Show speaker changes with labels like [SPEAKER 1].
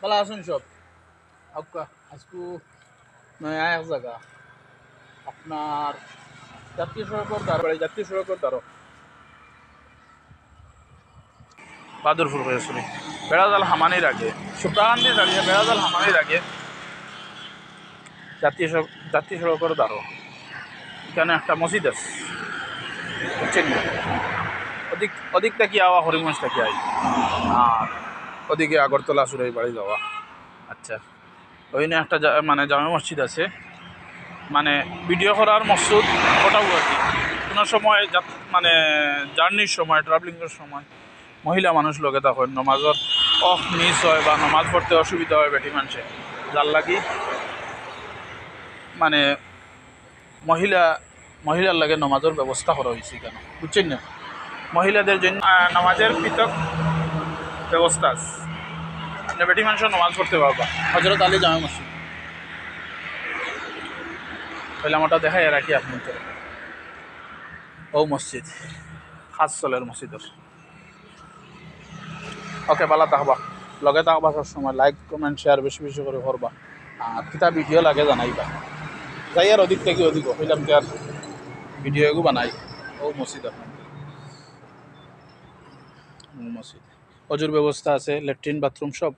[SPEAKER 1] পালা আসুন সব आपका আজকু নয়া এক জায়গা আপনার জাতীয় সড়কের দ্বারা জাতীয় সড়কের দ্বারা বাদুরপুর হয়ে শুনি বেড়াজাল হামানির আগে সুপ্রান্তি দাঁড়িয়ে বেড়াজাল হামানির আগে জাতীয় সড়কের দ্বারা এখানে একটা মসজিদ আছে বুঝছেন ওদিক থেকে আওয়া হরিমঞ্জ থেকে আই আর ওদিকে আগরতলা সুরাই বাড়ি যাওয়া আচ্ছা ওইখানে একটা মানে জামে মসজিদ আছে মানে ভিডিও করার মকসুদ ওটাও আর কি কোনো সময় মানে জার্নির সময় ট্রাভেলিংয়ের সময় মহিলা মানুষ লগে তখন নমাজর অফ মিস হয় বা নমাজ পড়তে অসুবিধা হয় বেটি মানুষে যার লাগি মানে মহিলার লাগে নমাজের ব্যবস্থা করা হয়েছে কেন বুঝছেন না মহিলাদের জন্য নামাজের পৃথক ব্যবস্থা আছে বেটি মানুষের নমাজ পড়তে পারবা হজরত আলী জামে মসজিদ তাহলে আমারটা দেখাই রাখি আপনি তো ও মসজিদ খাস চলের মসজিদের ওকে ভালো থাকবা লগে থাকবা সবসময় লাইক কমেন্ট শেয়ার বেশি বেশি করে করবা আর কিতা ভিডিও লাগে জানাইবা যাই আর অধিক থেকে অধিক হইলাম কি আর ভিডিও এগু বানাই ও মসজিদ আপনার মসজিদ অজুর ব্যবস্থা আছে ল্যাট্রিন বাথরুম সব